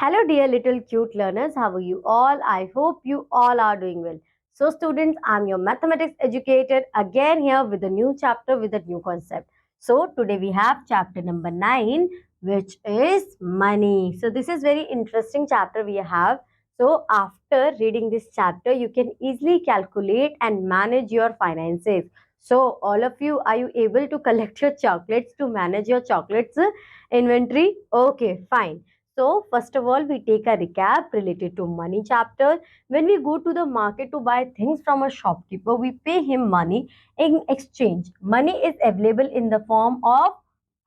Hello, dear little cute learners. How are you all? I hope you all are doing well. So, students, I'm your mathematics educator again here with a new chapter with a new concept. So, today we have chapter number 9, which is money. So, this is very interesting chapter we have. So, after reading this chapter, you can easily calculate and manage your finances. So, all of you, are you able to collect your chocolates to manage your chocolates inventory? Okay, fine. So, first of all, we take a recap related to money chapter. When we go to the market to buy things from a shopkeeper, we pay him money in exchange. Money is available in the form of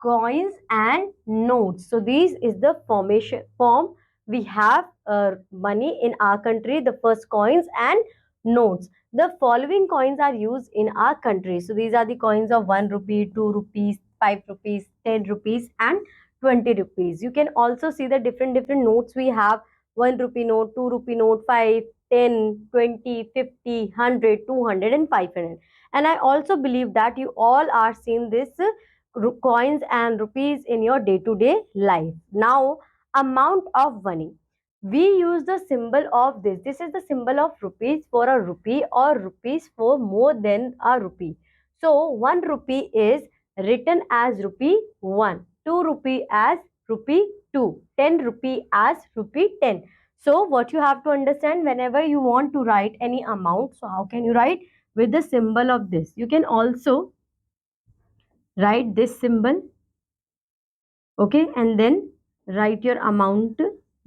coins and notes. So, this is the formation form we have money in our country, the first coins and notes. The following coins are used in our country. So, these are the coins of 1 rupee, 2 rupees, 5 rupees, 10 rupees, and 20 rupees. You can also see the different notes we have: 1 rupee note, 2 rupee note, 5, 10, 20, 50, 100, 200, and 500. And I also believe that you all are seeing this coins and rupees in your day-to-day life. Now, amount of money. We use the symbol of this. This is the symbol of rupees for a rupee or rupees for more than a rupee. So, 1 rupee is written as rupee 1, 2 rupee as rupee 2, 10 rupee as rupee 10. So what you have to understand, whenever you want to write any amount, so how can you write? With the symbol of this. You can also write this symbol, okay, and then write your amount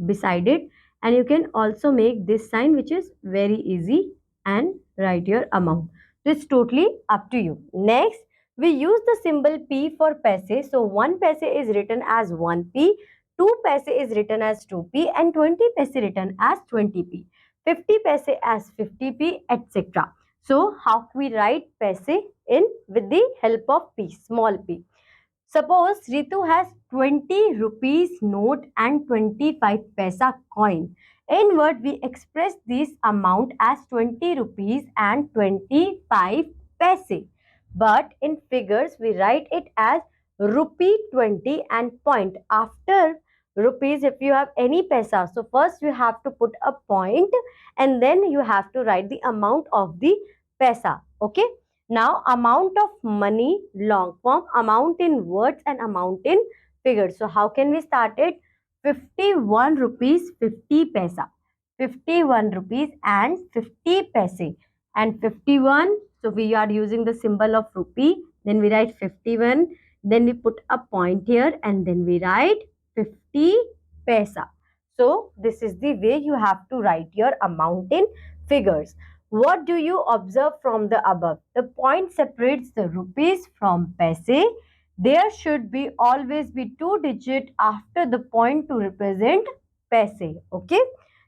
beside it, and you can also make this sign, which is very easy, and write your amount. So it's totally up to you. Next, we use the symbol P for paise. So 1 paise is written as 1p, 2 paise is written as 2p, and 20 paise written as 20p, 50 paise as 50p, etc. So how we write paise in with the help of p, small p? Suppose Ritu has 20 rupees note and 25 paisa coin. In word, we express this amount as 20 rupees and 25 paise. But in figures, we write it as rupee 20 and point. After rupees, if you have any paisa, so first you have to put a point and then you have to write the amount of the paisa. Okay. Now, amount of money, long form, amount in words and amount in figures. So, how can we start it? 51 rupees 50 paisa. 51 rupees and 50 paise. And 51, so we are using the symbol of rupee. Then we write 51. Then we put a point here and then we write 50 paisa. So, this is the way you have to write your amount in figures. What do you observe from the above? The point separates the rupees from paise. There should be always be 2 digit after the point to represent paise. Okay.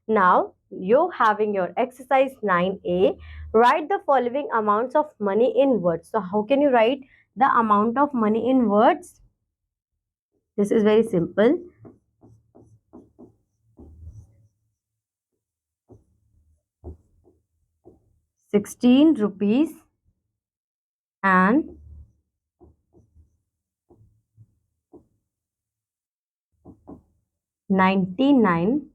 Now you're having your exercise 9a. Write the following amounts of money in words. So how can you write the amount of money in words? This is very simple. 16 rupees and 99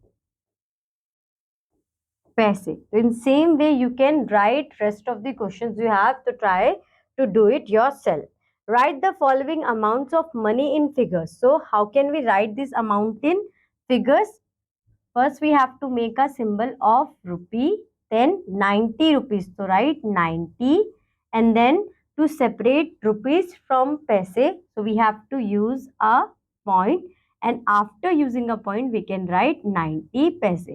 paise. So in same way, you can write rest of the questions you have to try to do it yourself. Write the following amounts of money in figures. So how can we write this amount in figures? First, we have to make a symbol of rupee, then 90 rupees. So write 90, and then to separate rupees from paise, so we have to use a point, and after using a point, we can write 90 paise.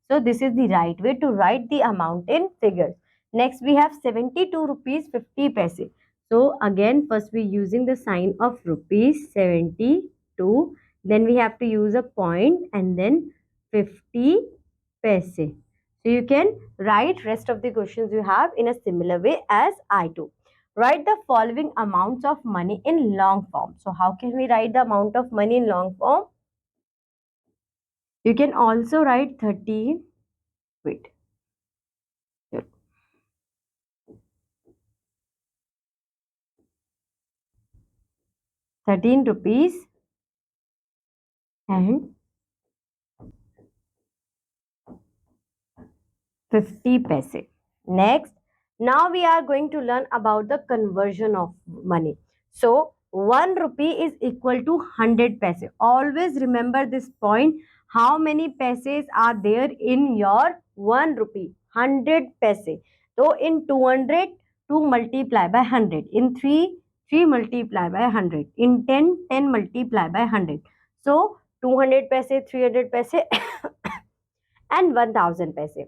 So this is the right way to write the amount in figures. Next, we have 72 rupees 50 paise. So again, first we using the sign of rupees 72. Then we have to use a point and then 50 paise. So you can write rest of the questions you have in a similar way as I do. Write the following amounts of money in long form. So how can we write the amount of money in long form? You can also write 13. Wait. 13 rupees and 50 paise. Next, now we are going to learn about the conversion of money. So, 1 rupee is equal to 100 paise. Always remember this point. How many paises are there in your 1 rupee? 100 paise. So, in 200, 2 multiply by 100. In 3, 3 multiply by 100. In 10, 10 multiply by 100. So, 200 paise, 300 paise and 1000 paise.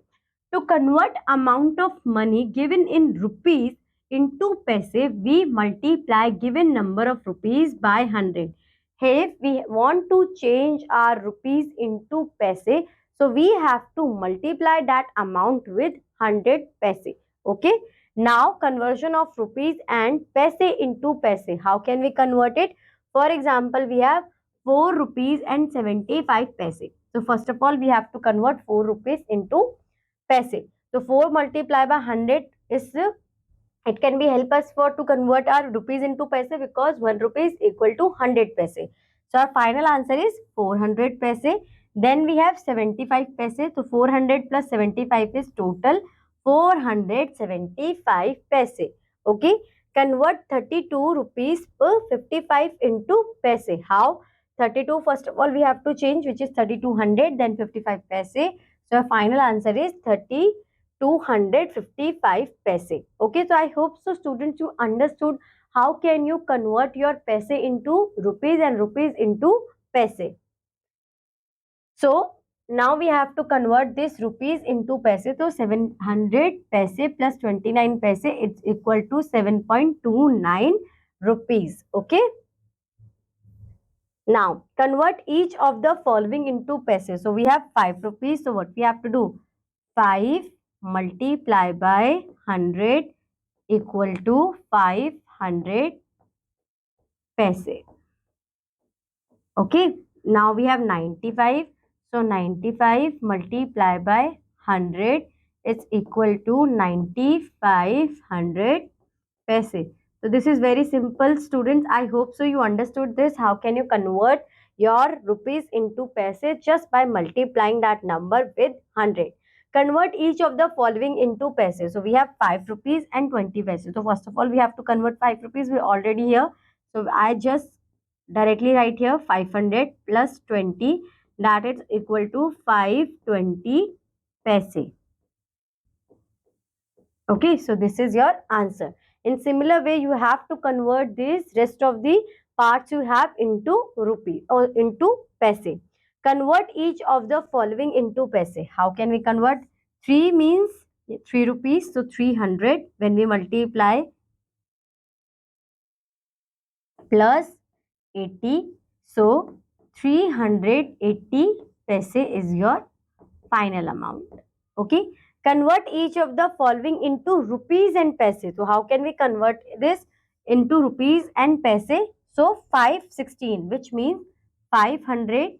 To convert amount of money given in rupees into paise, we multiply given number of rupees by 100. Hey, if we want to change our rupees into paise, so we have to multiply that amount with 100 paise. Okay. Now conversion of rupees and paise into paise. How can we convert it? For example, we have 4 rupees and 75 paise. So first of all, we have to convert 4 rupees into paise. So 4 multiplied by 100 is it can be help us for to convert our rupees into paise because 1 rupee is equal to 100 paise. So our final answer is 400 paise. Then we have 75 paise. So 400 plus 75 is total 475 paise. Okay. Convert 32 rupees per 55 into paise. How? 32 first of all we have to change, which is 3200, then 55 paise. So our final answer is 255 paise. Okay, so I hope so students you understood how can you convert your paise into rupees and rupees into paise. So now we have to convert this rupees into paise. So 700 paise plus 29 paise, it's equal to 7.29 rupees. Okay. Now convert each of the following into paise. So we have 5 rupees. So what we have to do? 5 multiply by 100 equal to 500 paise. Okay. Now we have 95. So 95 multiply by 100 is equal to 9500 paise. So this is very simple students. I hope so you understood this. How can you convert your rupees into paise? Just by multiplying that number with 100. Convert each of the following into paise. So we have 5 rupees and 20 paise. So first of all we have to convert 5 rupees. We already here. So I just directly write here 500 plus 20, that is equal to 520 paise. Okay, so this is your answer. In similar way, you have to convert this rest of the parts you have into rupee or into paise. Convert each of the following into paise. How can we convert? 3 means 3 rupees, so 300 when we multiply plus 80. So 380 paise is your final amount. Okay. Convert each of the following into rupees and paise. So how can we convert this into rupees and paise? So 516, which means 500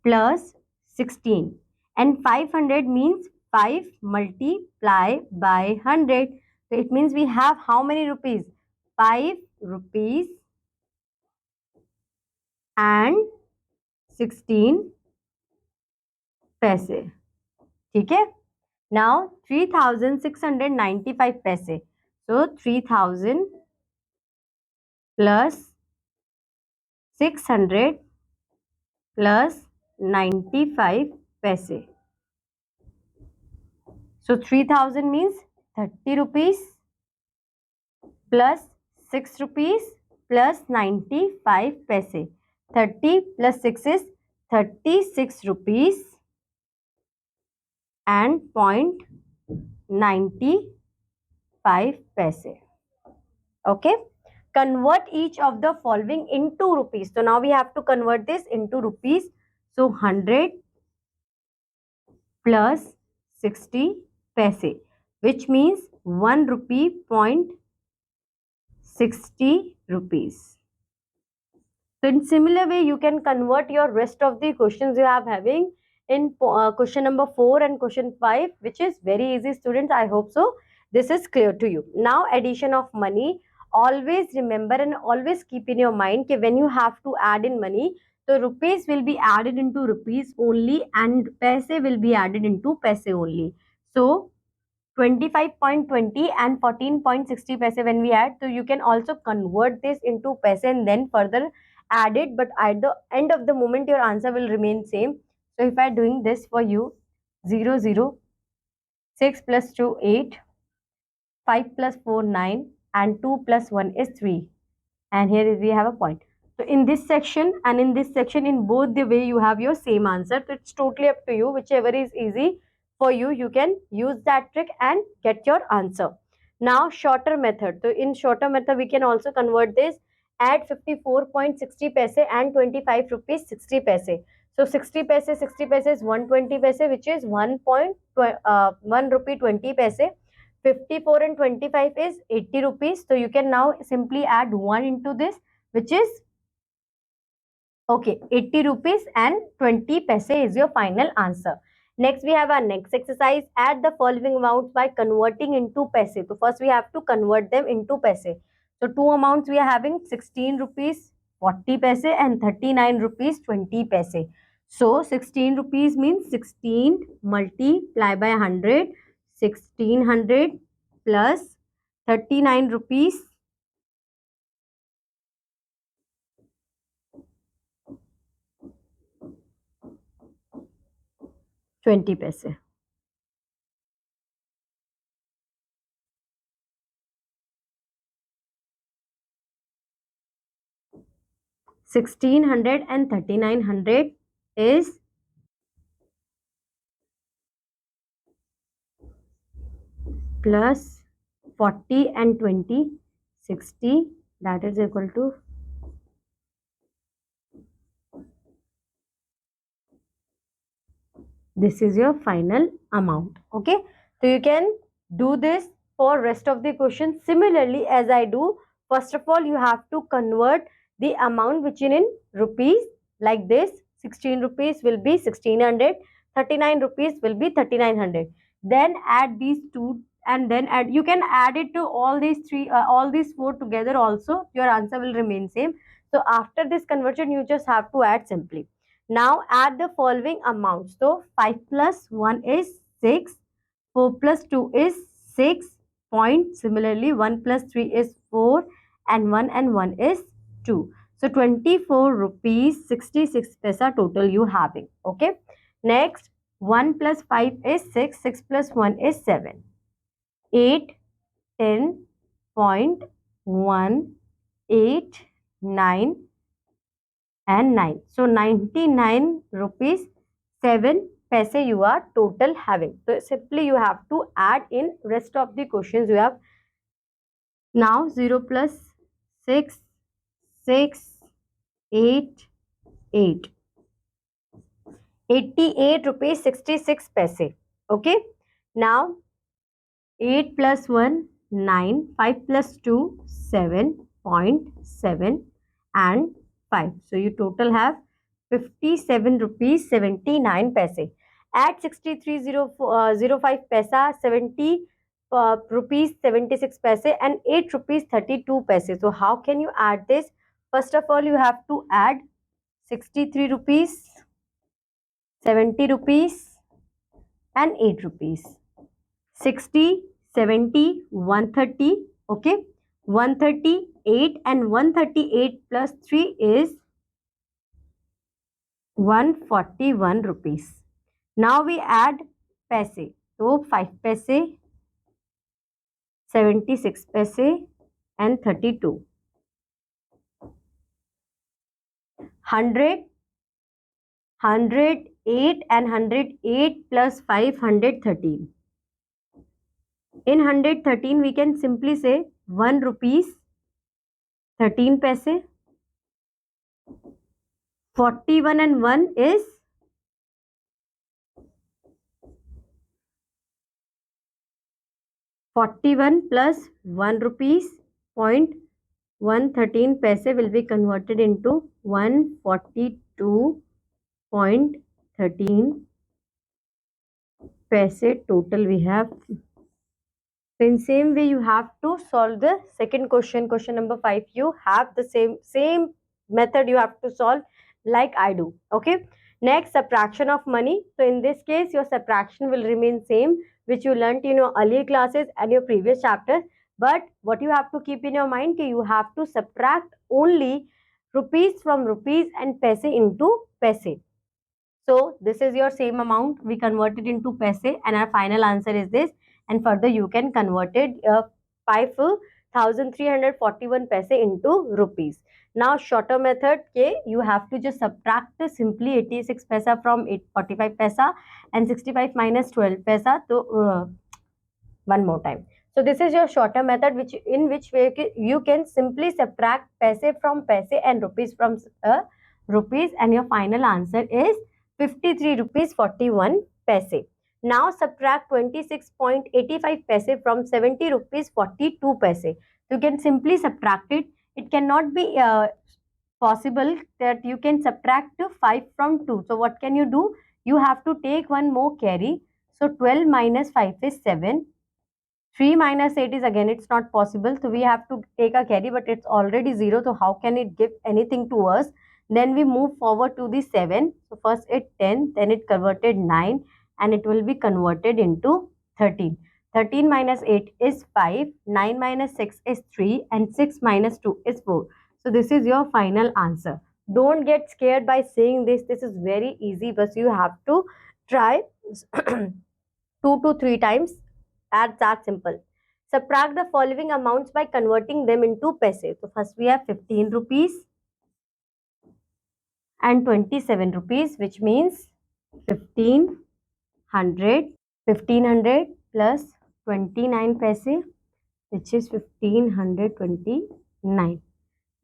plus 16. And 500 means 5 multiply by 100. So it means we have how many rupees? 5 rupees and 16 paise. ठीक है. Now 3695 paise. So 3000 plus 600 plus 95 paise. So 3000 means 30 rupees plus 6 rupees plus 95 paise. 30 plus 6 is 36 rupees and 0.95 paise. Okay. Convert each of the following into rupees. So now we have to convert this into rupees. So 100 plus 60 paise, which means 1 rupee point 60 rupees. So in similar way, you can convert your rest of the questions you have having in question number 4 and question 5, which is very easy students. I hope so. This is clear to you. Now addition of money. Always remember and always keep in your mind that when you have to add in money, So rupees will be added into rupees only and paise will be added into paise only. So 25.20 and 14.60 paise when we add, so you can also convert this into paise and then further add it, but at the end of the moment your answer will remain same. So if I doing this for you, 0 0, 6 plus 2 8, 5 plus 4 9 and 2 plus 1 is 3, and here is we have a point. So in this section and in this section, in both the way you have your same answer. So it's totally up to you, whichever is easy for you, you can use that trick and get your answer. Now shorter method. So in shorter method we can also convert this, add 54.60 paise and 25 rupees 60 paise. So 60 paise is 120 paise, which is 1 rupee 20 paise. 54 and 25 is 80 rupees. So you can now simply add 1 into this, which is okay, 80 rupees and 20 paise is your final answer. Next, we have our next exercise. Add the following amounts by converting into paise. So first we have to convert them into paise. So two amounts we are having, 16 rupees 40 paise and 39 rupees 20 paise. So 16 rupees means 16 multiply by 100, 1600 plus 39 rupees 20 paise. 1600 and 3900 is plus 40 and 20, 60, that is equal to this is your final amount. Okay, so you can do this for rest of the question similarly as I do. First of all, you have to convert the amount which in rupees, like this. 16 rupees will be 1600, 39 rupees will be 3900. Then add these two and then add, you can add it to all these three, all these four together also, your answer will remain same. So after this conversion you just have to add simply. Now add the following amounts. So 5 plus 1 is 6, 4 plus 2 is 6 point. Similarly 1 plus 3 is 4 and 1 is 2. So 24 rupees 66 paisa total you having. Okay. Next, 1 plus 5 is 6, 6 plus 1 is 7. 8, 10, point 1, 8, 9 and 9. So 99 rupees 7 paise you are total having. So simply you have to add in rest of the questions you have. Now 0 plus 6, 6, 8, 8. 88 rupees 66 paise. Okay. Now 8 plus 1, 9, 5 plus 2, 7.7 and 5. So you total have 57 rupees 79 paise. Add 63.05 paisa, 70 rupees 76 paise and 8 rupees 32 paise. So how can you add this? First of all, you have to add 63 rupees, 70 rupees and 8 rupees. 60, 70, 130. Okay. 138 and 138 plus 3 is 141 rupees. Now we add paise. So 5 paise, 76 paise and 32. 100, 108 and 108 plus 513. In 113 we can simply say 1 rupees 13 paise. 41 and 1 is 41 plus 1 rupees point 113 paise will be converted into 142.13 paise total we have. So in same way you have to solve the second question, question number 5. You have the same method you have to solve. like I do. Okay. Next, subtraction of money. So in this case, your subtraction will remain same, which you learnt in your earlier classes and your previous chapters. But what you have to keep in your mind, you have to subtract only rupees from rupees and paise into paise. So this is your same amount. We convert it into paise, and our final answer is this. And further, you can convert it 5,341 paise into rupees. Now, shorter method, you have to just subtract the simply 86 paisa from 45 paisa and 65 minus 12 paisa. So, one more time. So this is your shorter method, which in which way you can simply subtract paise from paise and rupees from rupees, and your final answer is 53 rupees 41 paise. Now subtract 26.85 paise from 70 rupees 42 paise. You can simply subtract it. It cannot be possible that you can subtract 5 from 2. So what can you do? You have to take one more carry. So 12 minus 5 is 7. 3 minus 8 is again, it's not possible. So we have to take a carry, but it's already 0. So how can it give anything to us? Then we move forward to the 7. So first it 10, then it converted 9, and it will be converted into 13. 13 minus 8 is 5, 9 minus 6 is 3, and 6 minus 2 is 4. So this is your final answer. Don't get scared by saying this. This is very easy, but you have to try 2 to 3 times. That's that simple. Subtract the following amounts by converting them into paise. So first we have 15 rupees and 27 rupees, which means 1500. 1500 plus 29 paise, which is 1529.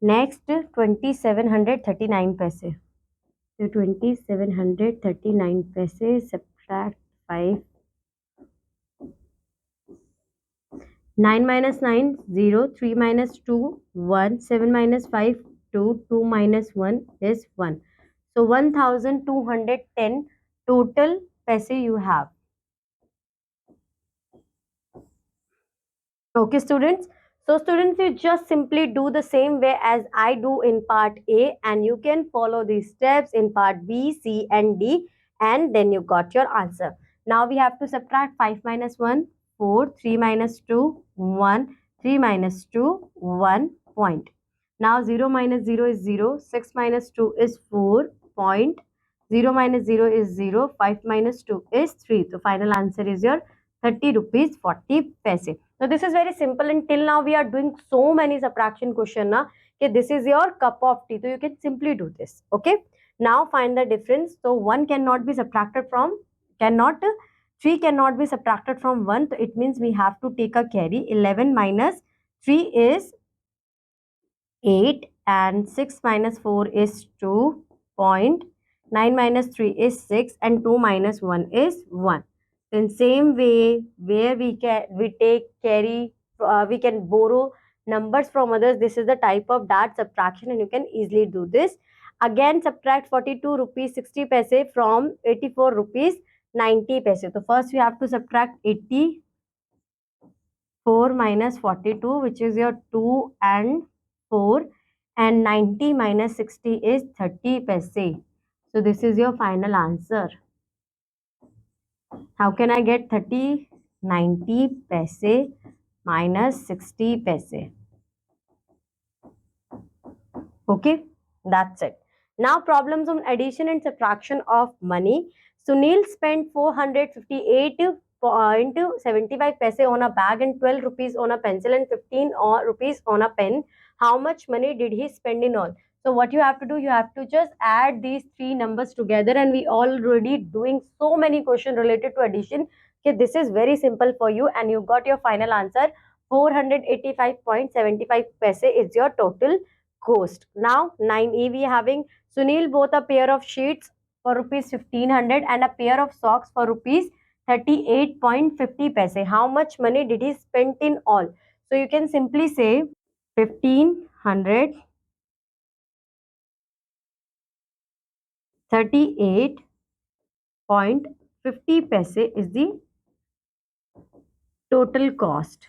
Next, 2739 paise. So 2739 paise, subtract 5. 9 minus 9, 0. 3 minus 2, 1. 7 minus 5, 2. 2 minus 1 is 1. So 1210 total paise you have. Okay, students. So students, you just simply do the same way as I do in part A, and you can follow these steps in part B, C and D, and then you got your answer. Now we have to subtract 5 minus 1, 4, 3 minus 2, 1, 3 minus 2, 1 point. Now 0 minus 0 is 0, 6 minus 2 is 4 point, 0 minus 0 is 0, 5 minus 2 is 3. So final answer is your 30 rupees 40 paise. So this is very simple, and till now we are doing so many subtraction question na, okay, this is your cup of tea. So you can simply do this. Okay. Now find the difference. So 1 cannot be subtracted from, cannot, 3 cannot be subtracted from 1. So it means we have to take a carry. 11 minus 3 is 8, and 6 minus 4 is 2 point. 9 minus 3 is 6, and 2 minus 1 is 1. In same way, where we take carry, we can borrow numbers from others. This is the type of dart subtraction, and you can easily do this. Again, subtract 42 rupees 60 paise from 84 rupees 90 paise. So first we have to subtract 84 minus 42, which is your 2 and 4, and 90 minus 60 is 30 paise. So this is your final answer. How can I get 30? 90 paise minus 60 paise. Okay, that's it. Now problems on addition and subtraction of money. Sunil spent 458.75 paise on a bag and 12 rupees on a pencil and 15 rupees on a pen. How much money did he spend in all? So what you have to do, you have to just add these three numbers together, and we already doing so many questions related to addition. Okay, this is very simple for you, and you got your final answer. 485.75 paise is your total cost. Now 9E we having Sunil bought a pair of sheets for rupees 1500 and a pair of socks for rupees 38.50 paise. How much money did he spend in all? So you can simply say 1500, 38.50 paise is the total cost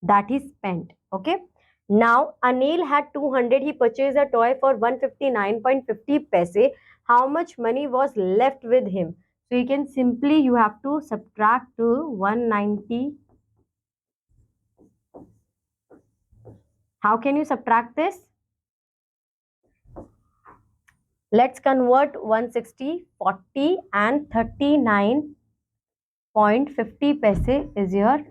that is spent. Okay. Now, Anil had 200. He purchased a toy for 159.50 paise. How much money was left with him? So you can simply, you have to subtract to 190. How can you subtract this? Let's convert 160, 40 and 39.50 paise is your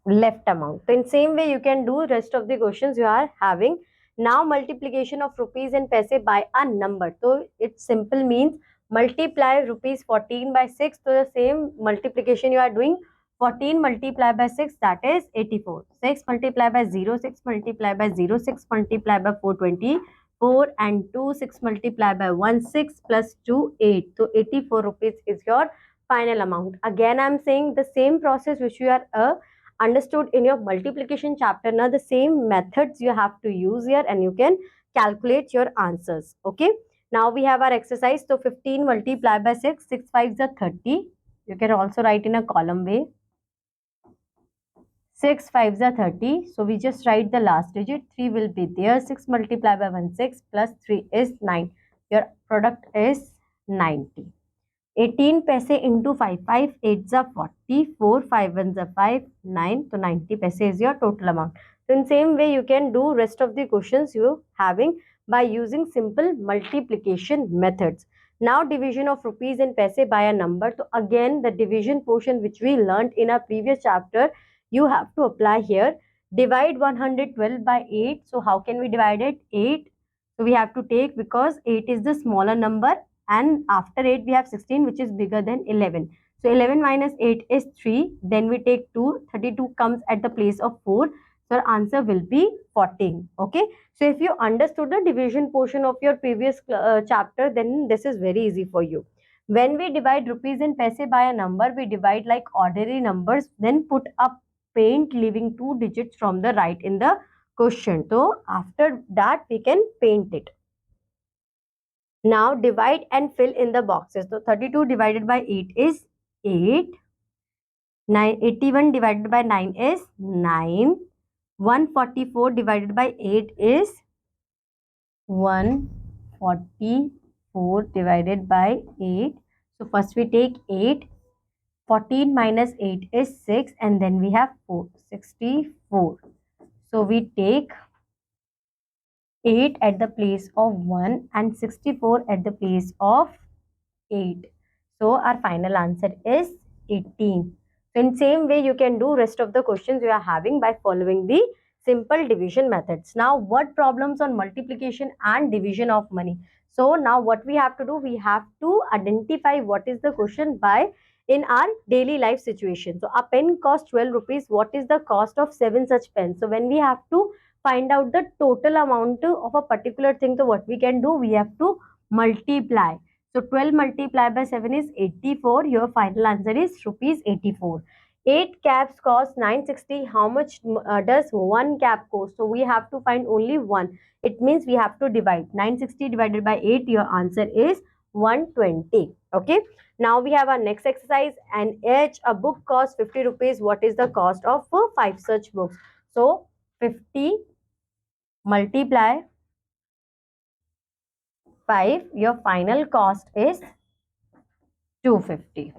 left amount. So in same way you can do rest of the questions you are having. Now multiplication of rupees and paise by a number. So it simple means multiply rupees 14 by 6. So the same multiplication you are doing, 14 multiplied by 6, that is 84. 6 multiplied by 0, 6 multiplied by 0, 6 multiplied by 424 and 2, 6 multiplied by 1, 6 plus 2, 8. So 84 rupees is your final amount. Again I am saying the same process which you are understood in your multiplication chapter. Now the same methods you have to use here and you can calculate your answers. Okay, now we have our exercise. So 15 multiplied by 6, 6 5s are 30. You can also write in a column way. 6 5s are 30. So we just write the last digit. 3 will be there. 6 multiplied by 1, 6 plus 3 is 9. Your product is 90. 18 paise into 5, 5 8s are 40, 4 5 1s are 5, 9. So 90 paise is your total amount. So in same way you can do rest of the questions you having by using simple multiplication methods. Now division of rupees and paise by a number. So again the division portion which we learned in our previous chapter, you have to apply here. Divide 112 by 8. So how can we divide it? 8. So we have to take, because 8 is the smaller number and after 8 we have 16 which is bigger than 11. So 11 minus 8 is 3. Then we take 2. 32 comes at the place of 4. So our answer will be 14. Okay. So if you understood the division portion of your previous chapter, then this is very easy for you. When we divide rupees and paise by a number, we divide like ordinary numbers, then put a paint leaving 2 digits from the right in the question. So after that we can paint it. Now divide and fill in the boxes. So 32 divided by 8 is 8. 81 divided by 9 is 9. 144 divided by 8 is 144 divided by 8. So first we take 8. 14 minus 8 is 6 and then we have 4. 64. So we take 8 at the place of 1 and 64 at the place of 8. So our final answer is 18. So in same way you can do rest of the questions you are having by following the simple division methods. Now what problems on multiplication and division of money? So now what we have to do, we have to identify what is the question by in our daily life situation. So a pen costs 12 rupees. What is the cost of 7 such pens? So when we have to find out the total amount of a particular thing, so what we can do, we have to multiply. So 12 multiplied by 7 is 84. Your final answer is rupees 84. 8 caps cost 960. How much does one cap cost? So we have to find only one. It means we have to divide. 960 divided by 8. Your answer is 120. Okay. Now we have our next exercise. And each a book costs 50 rupees. What is the cost of 5 such books? So 50 multiply 5. Your final cost is 250.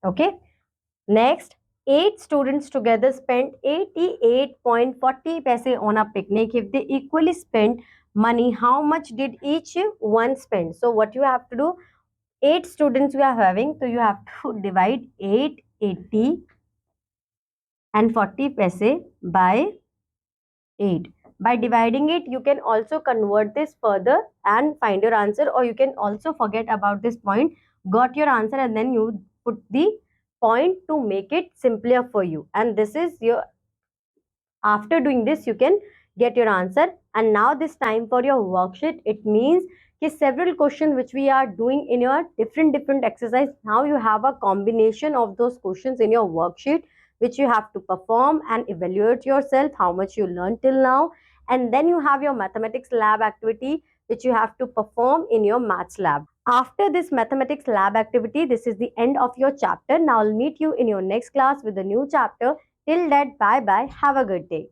Okay. Next, 8 students together spent 88.40 paise on a picnic. If they equally spent money, how much did each one spend? So what you have to do, 8 students we are having, so you have to divide 880 and 40 paise by 8. By dividing it, you can also convert this further and find your answer, or you can also forget about this point, got your answer, and then you put the point to make it simpler for you. And this is your, after doing this, you can get your answer. And now this time for your worksheet, it means several questions which we are doing in your different exercise. Now you have a combination of those questions in your worksheet which you have to perform and evaluate yourself how much you learned till now. And then you have your mathematics lab activity which you have to perform in your maths lab. After this mathematics lab activity, this is the end of your chapter. Now I'll meet you in your next class with a new chapter. Till that, bye bye. Have a good day.